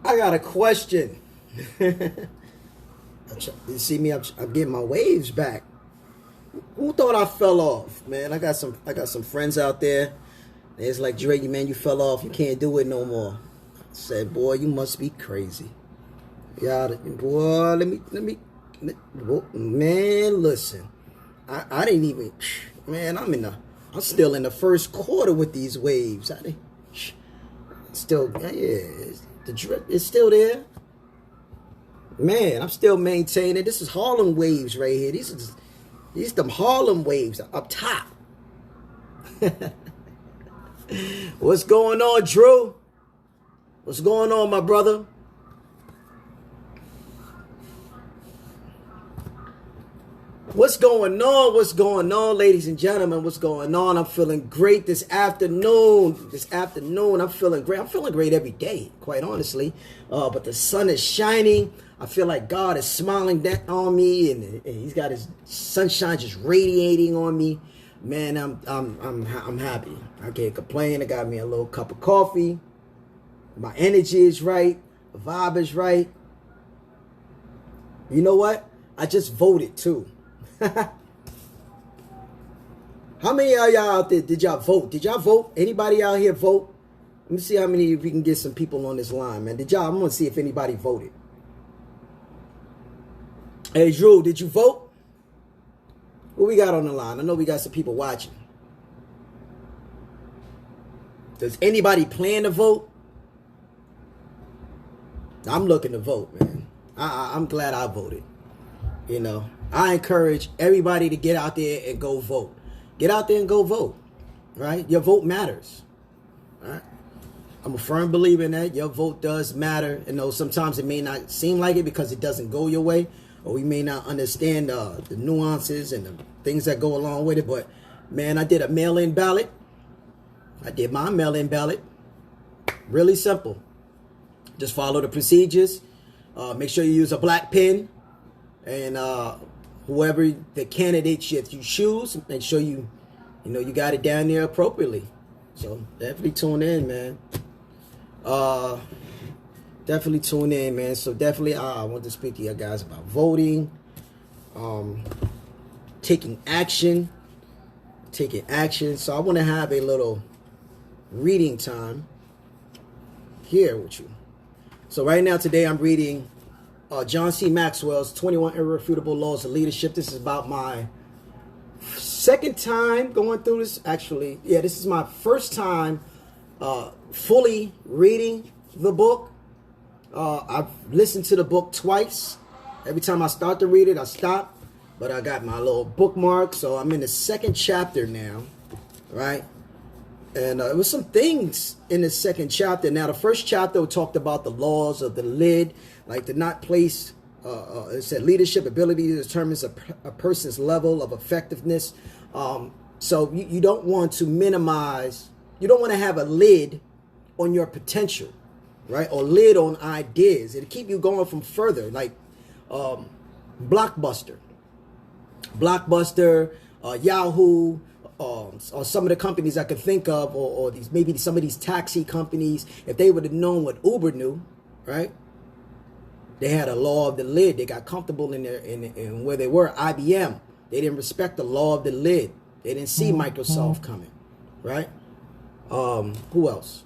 I got a question. You see me? I'm getting my waves back. Who thought I fell off, man? I got some friends out there. It's like, Dre, man, you fell off. You can't do it no more. I said, boy, you must be crazy. Yeah, boy, man, listen. I didn't even, man. I'm still in the first quarter with these waves. The drip is still there. Man, I'm still maintaining. This is Harlem waves right here. These them Harlem waves up top. What's going on, Drew? What's going on, my brother? What's going on? What's going on, ladies and gentlemen? What's going on? I'm feeling great this afternoon. I'm feeling great. I'm feeling great every day, quite honestly. But the sun is shining. I feel like God is smiling on me, and He's got His sunshine just radiating on me. Man, I'm happy. I can't complain. I got me a little cup of coffee. My energy is right. The vibe is right. You know what? I just voted too. How many of y'all out there did y'all vote? Did y'all vote? Anybody out here vote? Let me see how many of you can get some people on this line, man. I'm gonna see if anybody voted. Hey, Drew, did you vote? What we got on the line? I know we got some people watching. Does anybody plan to vote? I'm looking to vote, man. I'm glad I voted. You know, I encourage everybody to get out there and go vote. Get out there and go vote, right? Your vote matters, right? I'm a firm believer in that. Your vote does matter. You know, sometimes it may not seem like it because it doesn't go your way, or we may not understand the nuances and the things that go along with it. But, man, I did a mail-in ballot. I did my mail-in ballot. Really simple. Just follow the procedures. Make sure you use a black pen. And whoever the candidate you choose, make sure you got it down there appropriately. So definitely tune in, man. Definitely tune in, man. So definitely, I want to speak to you guys about voting, taking action. So I want to have a little reading time here with you. So right now, today, I'm reading John C. Maxwell's 21 Irrefutable Laws of Leadership. This is about my second time going through this. Actually, yeah, this is my first time fully reading the book. I've listened to the book twice. Every time I start to read it, I stop. But I got my little bookmark, so I'm in the second chapter now, right? And it was some things in the second chapter. Now, the first chapter talked about the laws of the lid, like to not place, it said leadership ability determines a person's level of effectiveness. So you don't want to minimize, you don't want to have a lid on your potential, right? Or lid on ideas. It'll keep you going from further, like Blockbuster, Yahoo, or some of the companies I could think of, or these maybe some of these taxi companies, if they would have known what Uber knew, right? They had a law of the lid. They got comfortable in where they were. IBM, they didn't respect the law of the lid. They didn't see Microsoft coming, right? Who else?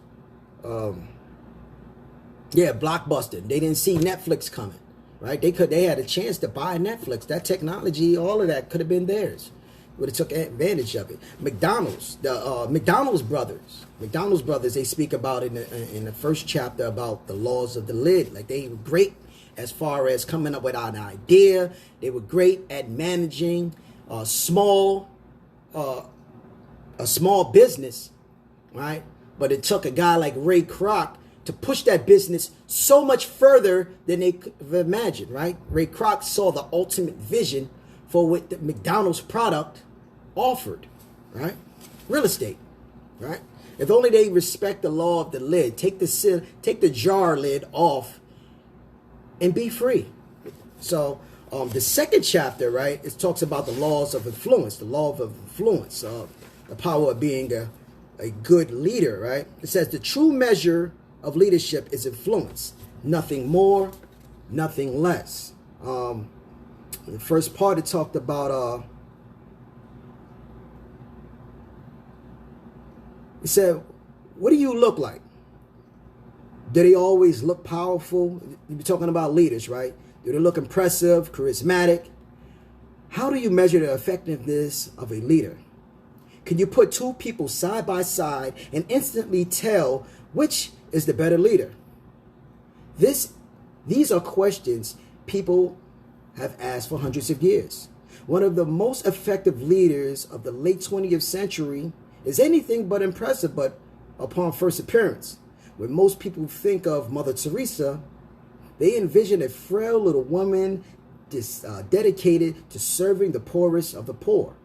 Blockbuster. They didn't see Netflix coming, right? They had a chance to buy Netflix. That technology, all of that could have been theirs. Would have took advantage of it. McDonald's, the McDonald's brothers, they speak about in the first chapter about the laws of the lid. Like, they were great as far as coming up with an idea. They were great at managing a small business, right? But it took a guy like Ray Kroc to push that business so much further than they could have imagined, right? Ray Kroc saw the ultimate vision for what the McDonald's product offered, right? Real estate, right? If only they respect the law of the lid, take the jar lid off and be free. So the second chapter, right, it talks about the laws of influence, the law of influence, the power of being a good leader, right? It says the true measure of leadership is influence, Nothing more, nothing less. The first part it talked about, it said, what do you look like? Do they always look powerful? You're talking about leaders, right? Do they look impressive, charismatic? How do you measure the effectiveness of a leader? Can you put two people side by side and instantly tell which is the better leader? These are questions people have asked for hundreds of years. One of the most effective leaders of the late 20th century is anything but impressive, but upon first appearance. When most people think of Mother Teresa, they envision a frail little woman dedicated to serving the poorest of the poor.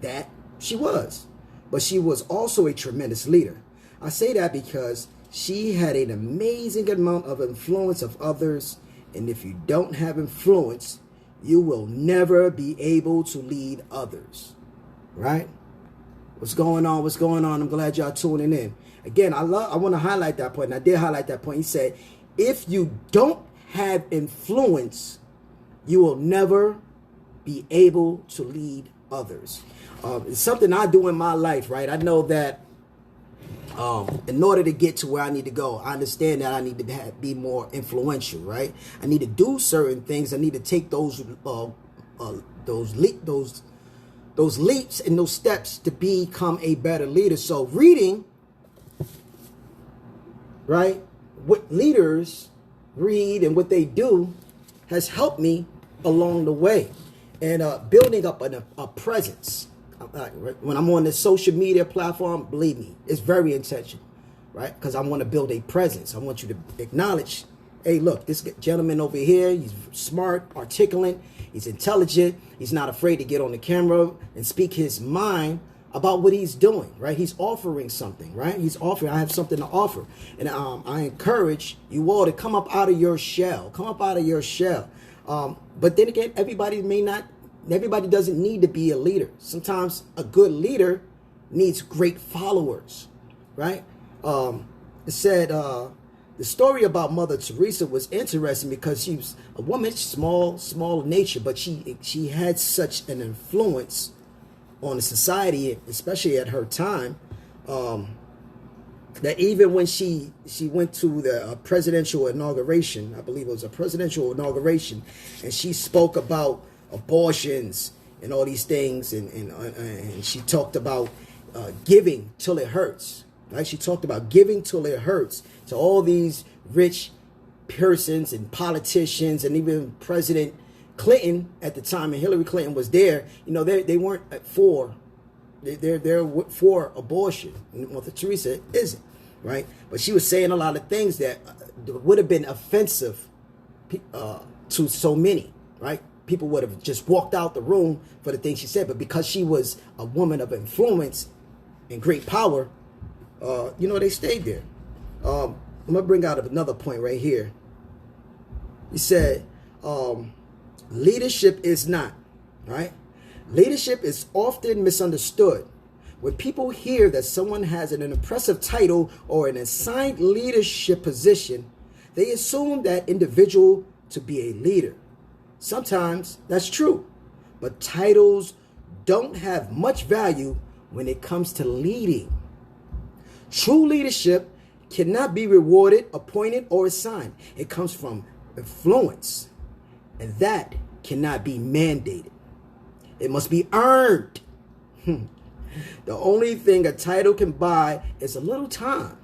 That she was. But she was also a tremendous leader. I say that because she had an amazing amount of influence of others. And if you don't have influence, you will never be able to lead others. Right? What's going on? What's going on? I'm glad y'all tuning in. Again, I want to highlight that point. And I did highlight that point. He said, if you don't have influence, you will never be able to lead others. It's something I do in my life, right? I know that in order to get to where I need to go, I understand that I need to be more influential, right? I need to do certain things. I need to take those leaps and those steps to become a better leader. So reading, right, what leaders read and what they do has helped me along the way, and building up a presence. When I'm on the social media platform, believe me, it's very intentional, right? Because I want to build a presence. I want you to acknowledge, hey, look, this gentleman over here, he's smart, articulate, he's intelligent, he's not afraid to get on the camera and speak his mind about what he's doing, right? He's offering something, right? I have something to offer. And I encourage you all to come up out of your shell. Come up out of your shell. But then again, everybody doesn't need to be a leader. Sometimes a good leader needs great followers, right? It said the story about Mother Teresa was interesting because she was a woman, small in nature, but she had such an influence on the society, especially at her time, that even when she went to the presidential inauguration, I believe it was a presidential inauguration, and she spoke about abortions and all these things, and she talked about giving till it hurts, right? She talked about giving till it hurts to all these rich persons and politicians, and even President Clinton at the time, and Hillary Clinton was there. You know, they weren't for, they're for abortion. Mother Teresa isn't, right? But she was saying a lot of things that would have been offensive to so many, right? People would have just walked out the room for the things she said. But because she was a woman of influence and great power, they stayed there. I'm going to bring out another point right here. He said, leadership is not, right? Leadership is often misunderstood. When people hear that someone has an impressive title or an assigned leadership position, they assume that individual to be a leader. Sometimes that's true, but titles don't have much value when it comes to leading. True leadership cannot be rewarded, appointed, or assigned. It comes from influence, and that cannot be mandated. It must be earned. The only thing a title can buy is a little time,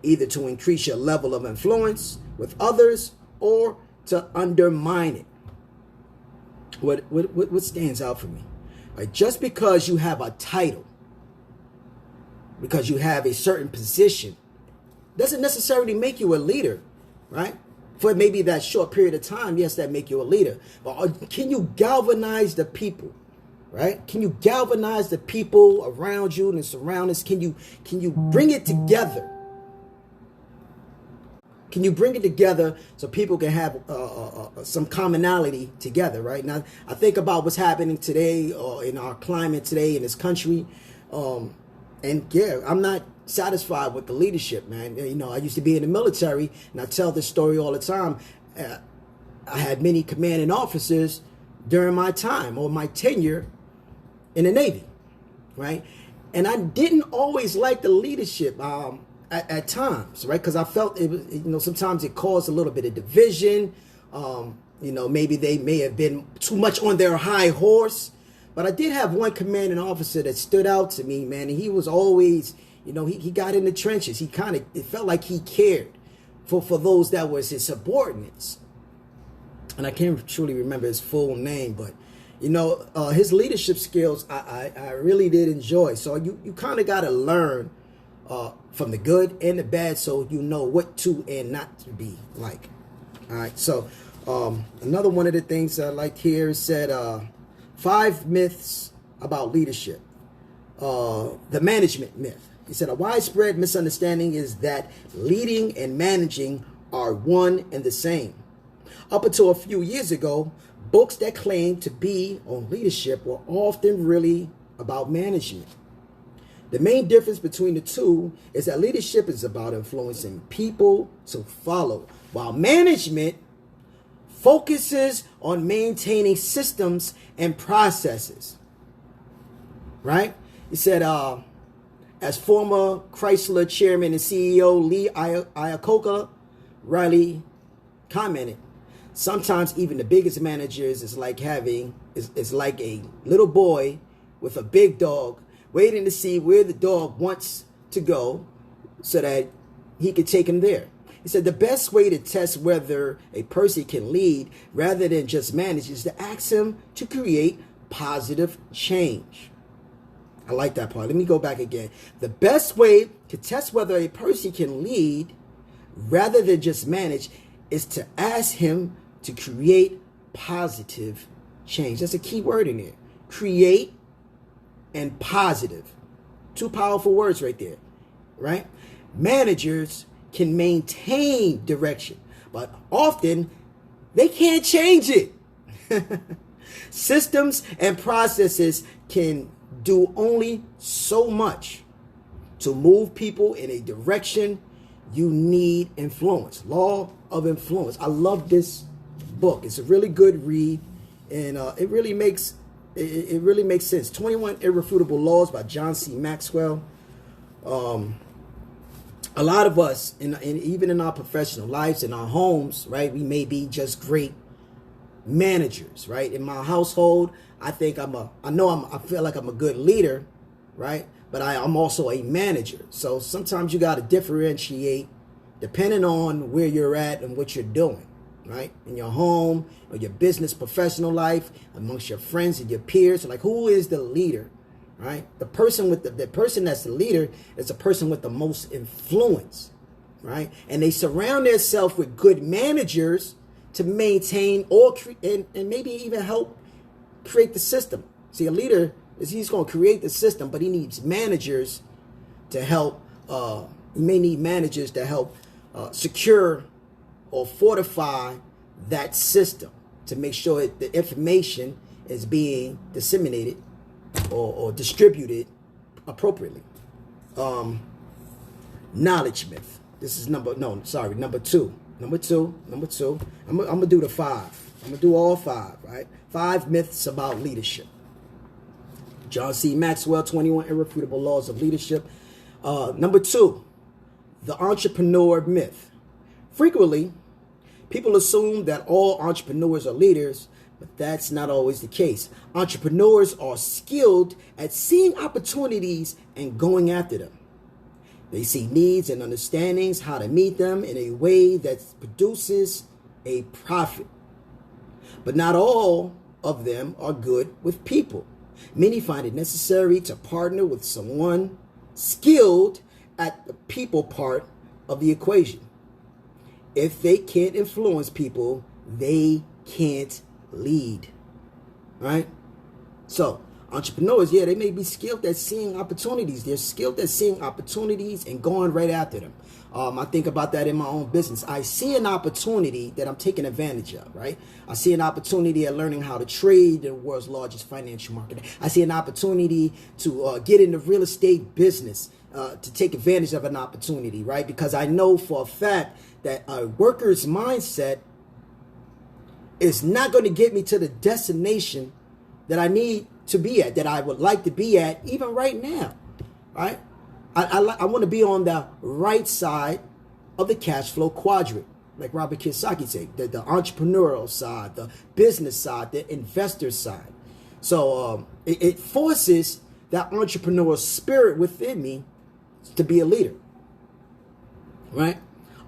either to increase your level of influence with others or to undermine it. What stands out for me? Right? Just because you have a title, because you have a certain position, doesn't necessarily make you a leader, right? For maybe that short period of time, yes, that make you a leader. But can you galvanize the people, right? Can you galvanize the people around you and the surroundings? Can you bring it together? Can you bring it together so people can have some commonality together, right? Now, I think about what's happening today in our climate today in this country. And yeah, I'm not satisfied with the leadership, man. You know, I used to be in the military, and I tell this story all the time. I had many commanding officers during my time or my tenure in the Navy, right? And I didn't always like the leadership at times, right? Because I felt it was, you know, sometimes it caused a little bit of division. You know, maybe they may have been too much on their high horse. But I did have one commanding officer that stood out to me, man. And he was always, you know, he got in the trenches. It felt like he cared for those that was his subordinates. And I can't truly remember his full name, but, you know, his leadership skills, I really did enjoy. So you kind of got to learn from the good and the bad, so you know what to and not to be like. All right. So another one of the things I liked here said 5 myths about leadership. The management myth. He said a widespread misunderstanding is that leading and managing are one and the same. Up until a few years ago, books that claimed to be on leadership were often really about management. The main difference between the two is that leadership is about influencing people to follow, while management focuses on maintaining systems and processes. Right? He said, as former Chrysler chairman and CEO Lee Iacocca Riley commented, sometimes even the biggest managers is like a little boy with a big dog waiting to see where the dog wants to go so that he can take him there. He said the best way to test whether a person can lead rather than just manage is to ask him to create positive change. I like that part. Let me go back again. The best way to test whether a person can lead rather than just manage is to ask him to create positive change. That's a key word in there. Create and positive. 2 powerful words right there, right? Managers can maintain direction, but often they can't change it. Systems and processes can do only so much. To move people in a direction, you need influence. Law of influence. I love this book. It's a really good read, and it really makes sense. 21 Irrefutable Laws by John C. Maxwell. A lot of us, even in our professional lives, in our homes, right, we may be just great managers, right? In my household, I feel like I'm a good leader, right? But I'm also a manager. So sometimes you got to differentiate depending on where you're at and what you're doing, right? In your home or your business, professional life, amongst your friends and your peers. Like, who is the leader, right? The person that's the leader is the person with the most influence, right? And they surround themselves with good managers to maintain and maybe even help create the system. See, a leader he's going to create the system, but he needs managers to help. He may need managers to help secure or fortify that system to make sure the information is being disseminated or distributed appropriately. Knowledge myth. This is number 2. Number two. I'm gonna do the 5. I'm gonna do all 5. Right? 5 myths about leadership. John C. Maxwell, 21 Irrefutable Laws of Leadership. Number 2, the entrepreneur myth. Frequently, people assume that all entrepreneurs are leaders, but that's not always the case. Entrepreneurs are skilled at seeing opportunities and going after them. They see needs and understandings how to meet them in a way that produces a profit. But not all of them are good with people. Many find it necessary to partner with someone skilled at the people part of the equation. If they can't influence people, they can't lead. Right? So, entrepreneurs, they may be skilled at seeing opportunities. They're skilled at seeing opportunities and going right after them. I think about that in my own business. I see an opportunity that I'm taking advantage of, right? I see an opportunity at learning how to trade in the world's largest financial market. I see an opportunity to get into real estate business. to take advantage of an opportunity, right? Because I know for a fact that a worker's mindset is not going to get me to the destination that I need to be at, that I would like to be at even right now, right? I want to be on the right side of the cash flow quadrant, like Robert Kiyosaki said, the entrepreneurial side, the business side, the investor side. So it forces that entrepreneurial spirit within me to be a leader, right?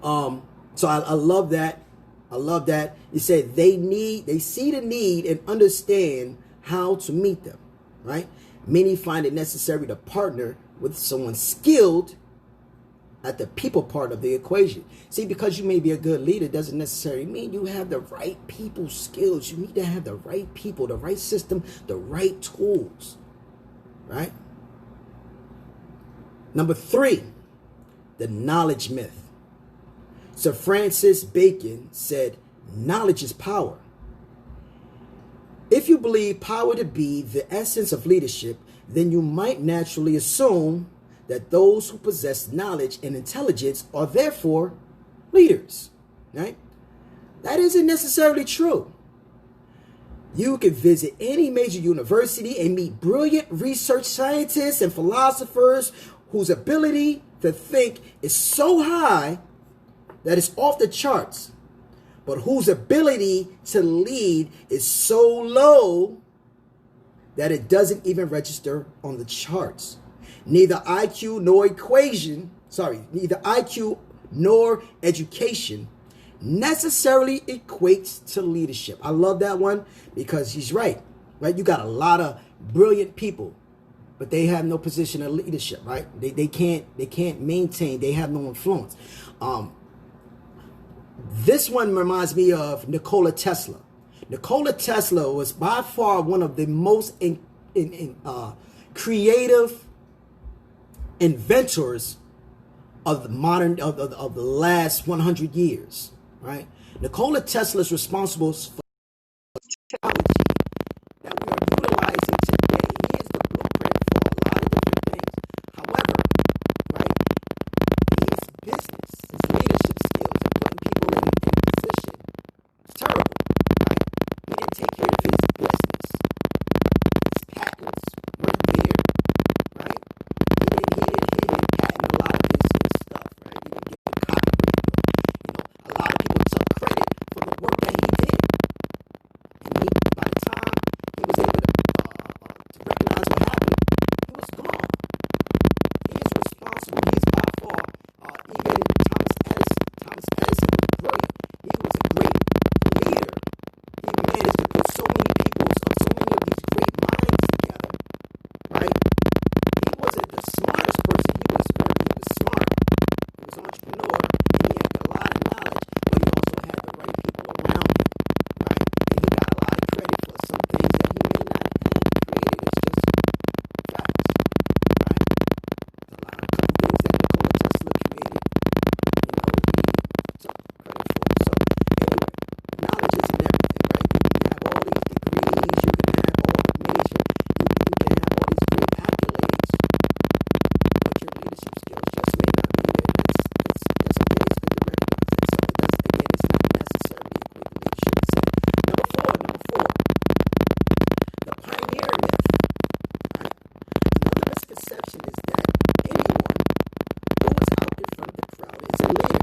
So I love that. I love that. You said they see the need and understand how to meet them, right? Many find it necessary to partner with someone skilled at the people part of the equation. See, because you may be a good leader doesn't necessarily mean you have the right people skills. You need to have the right people, the right system, the right tools, right? Number 3, the knowledge myth. Sir Francis Bacon said, knowledge is power. If you believe power to be the essence of leadership, then you might naturally assume that those who possess knowledge and intelligence are therefore leaders, right? That isn't necessarily true. You can visit any major university and meet brilliant research scientists and philosophers whose ability to think is so high that it's off the charts, but whose ability to lead is so low that it doesn't even register on the charts. Neither IQ nor education necessarily equates to leadership. I love that one because he's right? You got a lot of brilliant people, but they have no position of leadership, right? They can't maintain, they have no influence. This one reminds me of Nikola Tesla. Nikola Tesla was by far one of the most creative inventors of the last 100 years, right? Nikola Tesla is responsible for technology that we are utilizing today. He is the blueprint for a lot of different things. However, right, his business, his leadership skills, and putting people in position, it's terrible, right? He didn't take care of his business. His patents weren't there, right? He didn't patent a lot of his stuff, right? He didn't get the copyright. A lot of people took credit for the work that he did. And by the time he was able to recognize what happened, he was gone. He is responsible. He is by far, even Thomas Edison. Thomas Edison was brilliant. He was a great leader. He managed to put so many people, so many of these great minds together, right? He wasn't the smartest person. He was smart. He was an entrepreneur, and he had a lot of knowledge, but he also had the right people around him, right? And he got a lot of credit for some things that he may not have created. It's just facts, right? A lot of things that Nikola Tesla created, he took credit for. So anyway, knowledge isn't everything, right? You can have all these degrees, you can have all the major, you can have all these great accolades, but your leadership skills just may not be there. That's okay. It's good to recognize that. So it doesn't, again, it's not necessarily equal to leadership. Number four, the pioneer myth. Right? Another misconception is that anyone who is out in front of the crowd is a leader.